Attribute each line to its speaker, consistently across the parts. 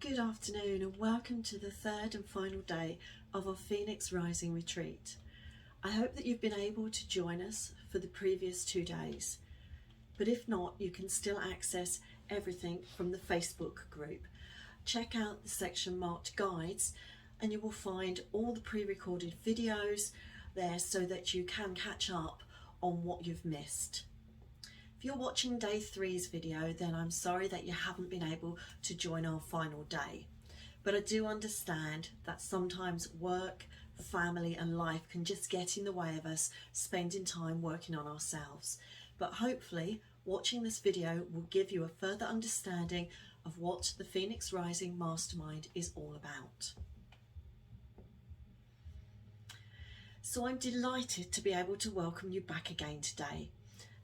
Speaker 1: Good afternoon and welcome to the third and final day of our Phoenix Rising retreat. I hope that you've been able to join us for the previous 2 days, but if not, you can still access everything from the Facebook group. Check out the section marked guides and you will find all the pre-recorded videos there so that you can catch up on what you've missed. If you're watching day 3's video, then I'm sorry that you haven't been able to join our final day. But I do understand that sometimes work, family and life can just get in the way of us spending time working on ourselves. But hopefully watching this video will give you a further understanding of what the Phoenix Rising Mastermind is all about. So I'm delighted to be able to welcome you back again today.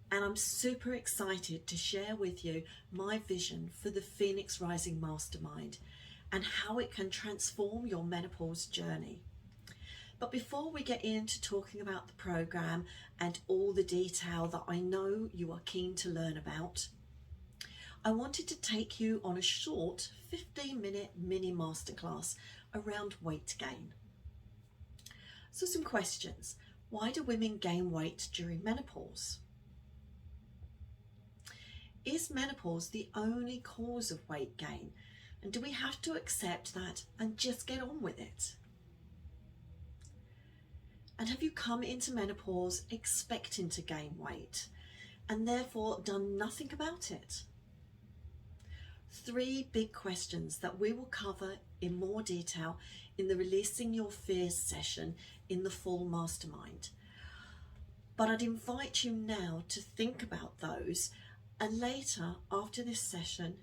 Speaker 1: And I'm super excited to share with you my vision for the Phoenix Rising Mastermind and how it can transform your menopause journey. But before we get into talking about the program and all the detail that I know you are keen to learn about, I wanted to take you on a short 15-minute mini masterclass around weight gain. So some questions. Why do women gain weight during menopause? Is menopause the only cause of weight gain? And do we have to accept that and just get on with it? And have you come into menopause expecting to gain weight and therefore done nothing about it? 3 big questions that we will cover in more detail in the Releasing Your Fears session in the full mastermind. But I'd invite you now to think about those and later, after this session,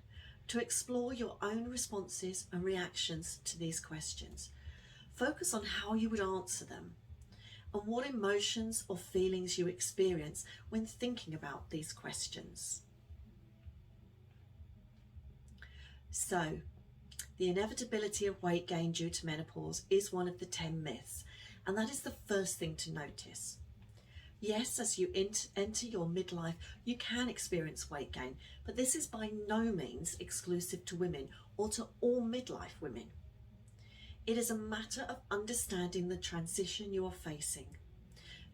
Speaker 1: to explore your own responses and reactions to these questions. Focus on how you would answer them and what emotions or feelings you experience when thinking about these questions. So, the inevitability of weight gain due to menopause is one of the 10 myths, and that is the first thing to notice. Yes, as you enter your midlife, you can experience weight gain, but this is by no means exclusive to women or to all midlife women. It is a matter of understanding the transition you are facing.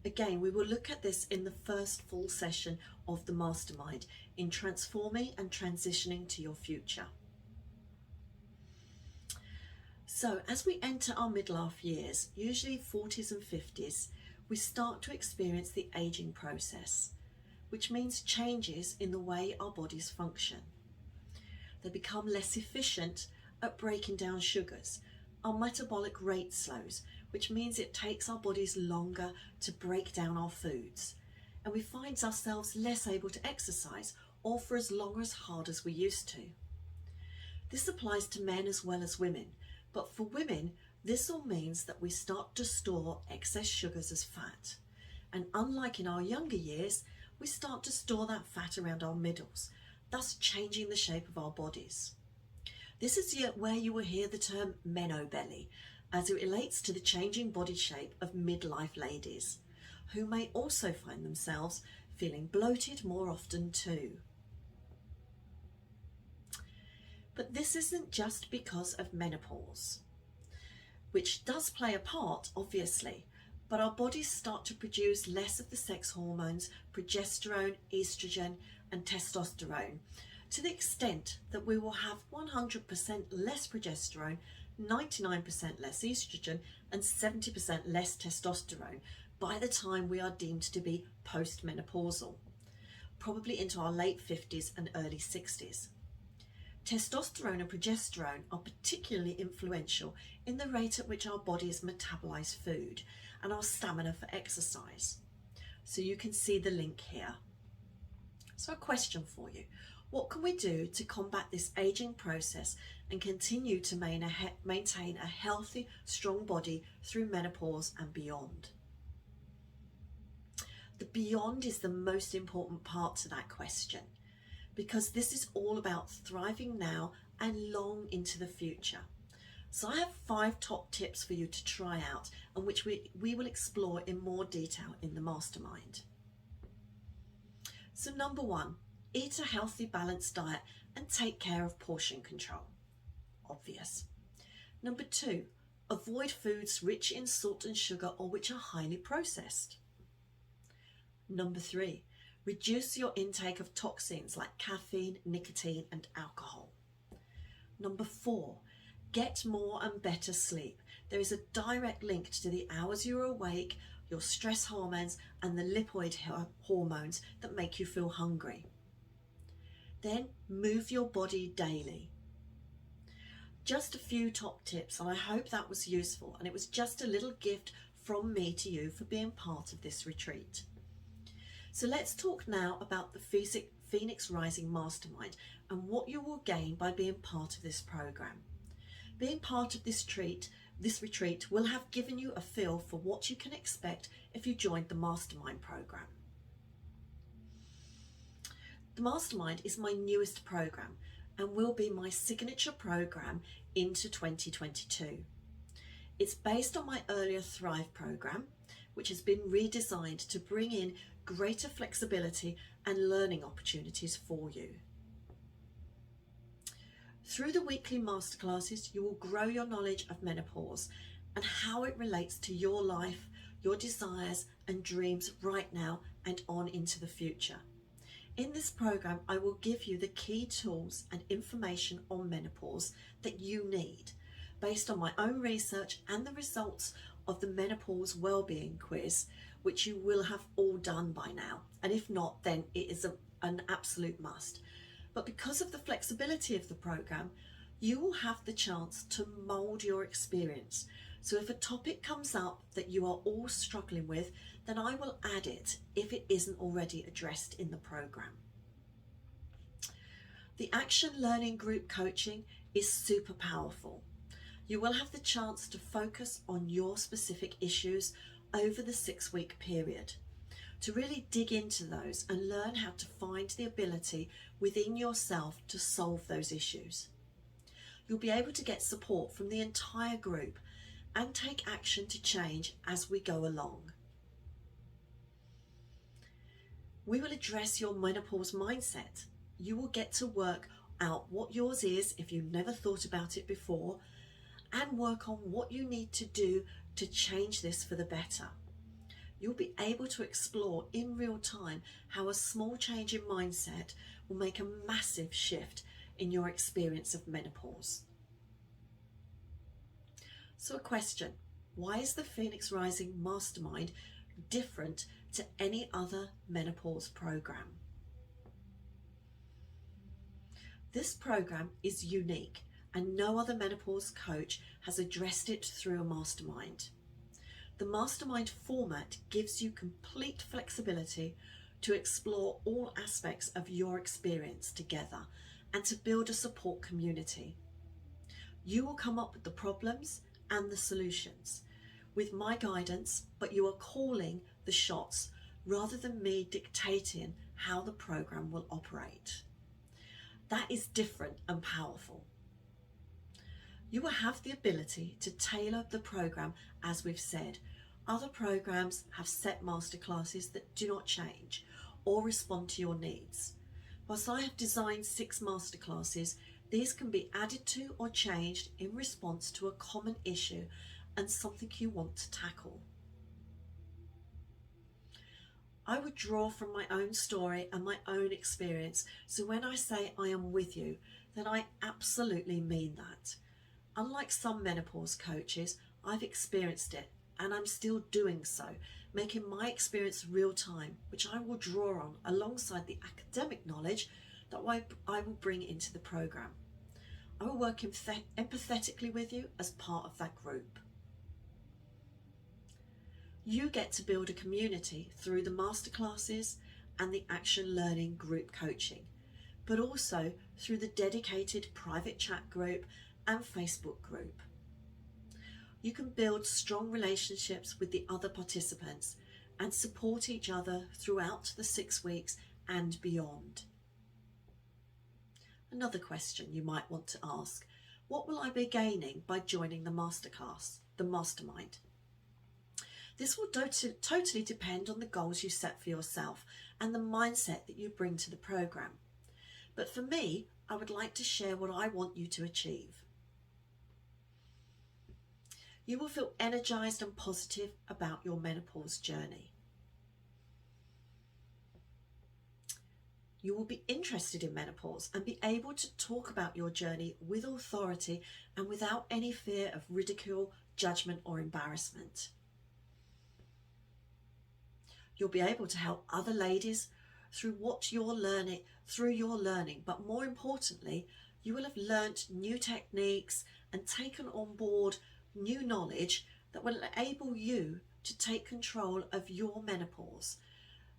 Speaker 1: Again, we will look at this in the first full session of the mastermind in transforming and transitioning to your future. So as we enter our midlife years, usually 40s and 50s, we start to experience the aging process, which means changes in the way our bodies function. They become less efficient at breaking down sugars. Our metabolic rate slows, which means it takes our bodies longer to break down our foods. And we find ourselves less able to exercise or for as long or as hard as we used to. This applies to men as well as women, but for women, this all means that we start to store excess sugars as fat. And unlike in our younger years, we start to store that fat around our middles, thus changing the shape of our bodies. This is where you will hear the term menobelly, as it relates to the changing body shape of midlife ladies, who may also find themselves feeling bloated more often too. But this isn't just because of menopause, which does play a part, obviously, but our bodies start to produce less of the sex hormones, progesterone, estrogen, and testosterone, to the extent that we will have 100% less progesterone, 99% less estrogen, and 70% less testosterone by the time we are deemed to be postmenopausal, probably into our late 50s and early 60s. Testosterone and progesterone are particularly influential in the rate at which our bodies metabolize food and our stamina for exercise. So you can see the link here. So a question for you. What can we do to combat this aging process and continue to maintain a healthy, strong body through menopause and beyond? The beyond is the most important part to that question, because this is all about thriving now and long into the future. So I have 5 top tips for you to try out and which we will explore in more detail in the mastermind. So number 1, eat a healthy, balanced diet and take care of portion control. obvious. Number 2, avoid foods rich in salt and sugar or which are highly processed. Number 3, reduce your intake of toxins like caffeine, nicotine and alcohol. Number 4, get more and better sleep. There is a direct link to the hours you're awake, your stress hormones and the lipoid hormones that make you feel hungry. Then move your body daily. Just a few top tips, and I hope that was useful, and it was just a little gift from me to you for being part of this retreat. So let's talk now about the Phoenix Rising Mastermind and what you will gain by being part of this program. Being part of this retreat will have given you a feel for what you can expect if you joined the Mastermind program. The Mastermind is my newest program and will be my signature program into 2022. It's based on my earlier Thrive program, which has been redesigned to bring in greater flexibility and learning opportunities for you. Through the weekly masterclasses, you will grow your knowledge of menopause and how it relates to your life, your desires and dreams right now and on into the future. In this program, I will give you the key tools and information on menopause that you need, based on my own research and the results of the Menopause Wellbeing Quiz, which you will have all done by now. And if not, then it is an absolute must. But because of the flexibility of the program, you will have the chance to mould your experience. So if a topic comes up that you are all struggling with, then I will add it if it isn't already addressed in the program. The Action Learning Group Coaching is super powerful. You will have the chance to focus on your specific issues over the 6-week period, to really dig into those and learn how to find the ability within yourself to solve those issues. You'll be able to get support from the entire group and take action to change as we go along. We will address your menopause mindset. You will get to work out what yours is if you've never thought about it before, and work on what you need to do to change this for the better. You'll be able to explore in real time how a small change in mindset will make a massive shift in your experience of menopause. So a question, why is the Phoenix Rising Mastermind different to any other menopause program? This program is unique and no other menopause coach has addressed it through a mastermind. The mastermind format gives you complete flexibility to explore all aspects of your experience together and to build a support community. You will come up with the problems and the solutions with my guidance, but you are calling the shots rather than me dictating how the program will operate. That is different and powerful. You will have the ability to tailor the program as we've said. Other programs have set masterclasses that do not change or respond to your needs. Whilst I have designed 6 masterclasses, these can be added to or changed in response to a common issue and something you want to tackle. I would draw from my own story and my own experience, so when I say I am with you, then I absolutely mean that. Unlike some menopause coaches, I've experienced it and I'm still doing so, making my experience real time, which I will draw on alongside the academic knowledge that I will bring into the program. I will work empathetically with you as part of that group. You get to build a community through the masterclasses and the Action Learning Group Coaching, but also through the dedicated private chat group and Facebook group. You can build strong relationships with the other participants and support each other throughout the 6 weeks and beyond. Another question you might want to ask, what will I be gaining by joining the masterclass, the mastermind? This will totally depend on the goals you set for yourself and the mindset that you bring to the program. But for me, I would like to share what I want you to achieve. You will feel energized and positive about your menopause journey. You will be interested in menopause and be able to talk about your journey with authority and without any fear of ridicule, judgment, or embarrassment. You'll be able to help other ladies through your learning, but more importantly, you will have learnt new techniques and taken on board new knowledge that will enable you to take control of your menopause,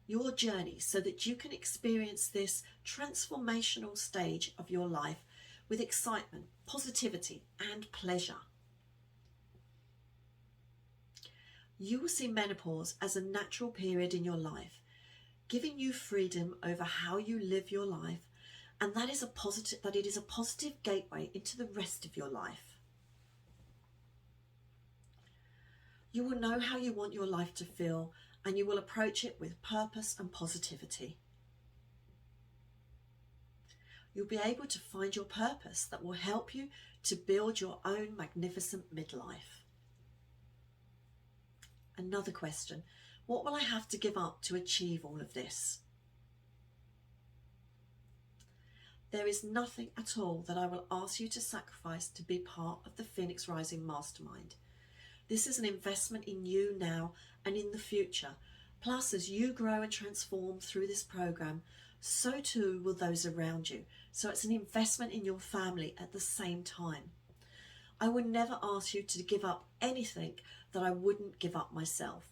Speaker 1: your journey, so that you can experience this transformational stage of your life with excitement, positivity, and pleasure. You will see menopause as a natural period in your life, giving you freedom over how you live your life, and that it is a positive gateway into the rest of your life. You will know how you want your life to feel, and you will approach it with purpose and positivity. You'll be able to find your purpose that will help you to build your own magnificent midlife. Another question: what will I have to give up to achieve all of this? There is nothing at all that I will ask you to sacrifice to be part of the Phoenix Rising Mastermind. This is an investment in you now and in the future. Plus, as you grow and transform through this program, so too will those around you. So it's an investment in your family at the same time. I would never ask you to give up anything that I wouldn't give up myself.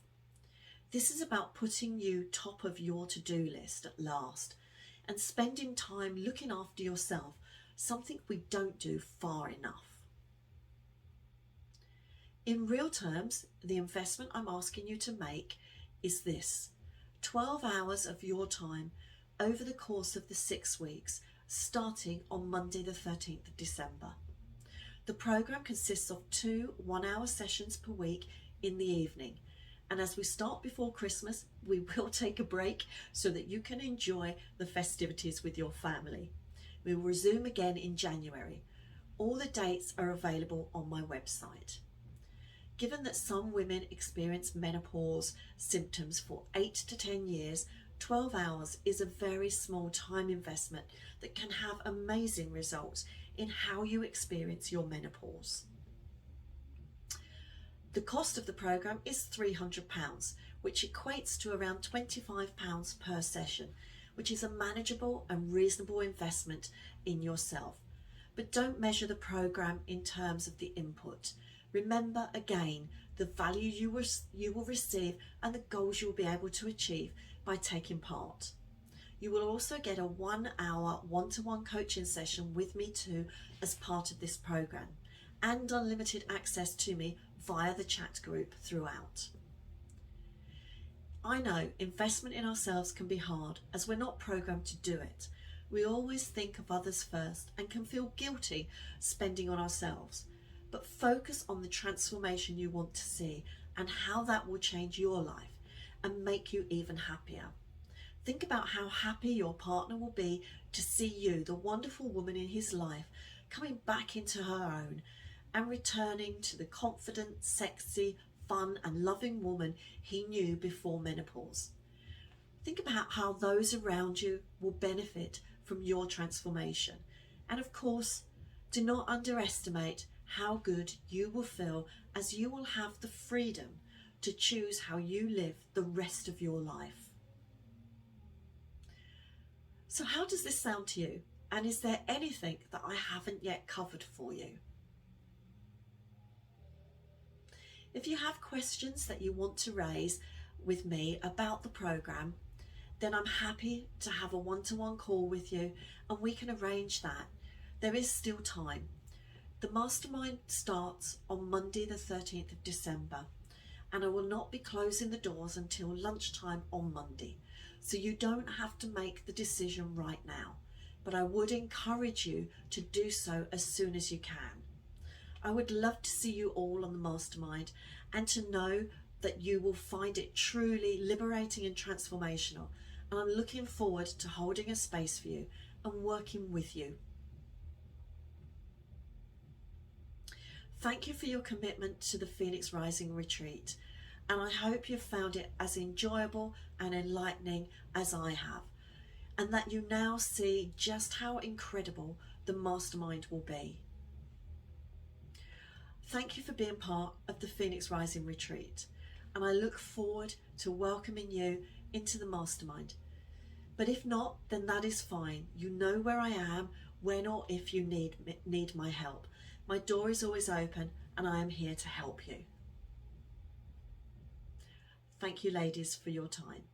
Speaker 1: This is about putting you top of your to-do list at last and spending time looking after yourself, something we don't do far enough. In real terms, the investment I'm asking you to make is this: 12 hours of your time over the course of the 6 weeks, starting on Monday the 13th of December. The program consists of 2 one-hour sessions per week in the evening. And as we start before Christmas, we will take a break so that you can enjoy the festivities with your family. We will resume again in January. All the dates are available on my website. Given that some women experience menopause symptoms for 8 to 10 years, 12 hours is a very small time investment that can have amazing results in how you experience your menopause. The cost of the program is £300, which equates to around £25 per session, which is a manageable and reasonable investment in yourself. But don't measure the program in terms of the input. Remember again the value you will receive and the goals you'll be able to achieve by taking part. You will also get a 1-hour one-to-one coaching session with me too as part of this program, and unlimited access to me via the chat group throughout. I know investment in ourselves can be hard, as we're not programmed to do it. We always think of others first and can feel guilty spending on ourselves. But focus on the transformation you want to see and how that will change your life and make you even happier. Think about how happy your partner will be to see you, the wonderful woman in his life, coming back into her own and returning to the confident, sexy, fun and loving woman he knew before menopause. Think about how those around you will benefit from your transformation. And of course, do not underestimate how good you will feel, as you will have the freedom to choose how you live the rest of your life. So how does this sound to you? And is there anything that I haven't yet covered for you? If you have questions that you want to raise with me about the program, then I'm happy to have a one-to-one call with you and we can arrange that. There is still time. The mastermind starts on Monday the 13th of December, and I will not be closing the doors until lunchtime on Monday, so you don't have to make the decision right now, but I would encourage you to do so as soon as you can. I would love to see you all on the mastermind and to know that you will find it truly liberating and transformational, and I'm looking forward to holding a space for you and working with you. Thank you for your commitment to the Phoenix Rising Retreat, and I hope you've found it as enjoyable and enlightening as I have, and that you now see just how incredible the mastermind will be. Thank you for being part of the Phoenix Rising Retreat, and I look forward to welcoming you into the mastermind. But if not, then that is fine. You know where I am when or if you need my help. My door is always open and I am here to help you. Thank you, ladies, for your time.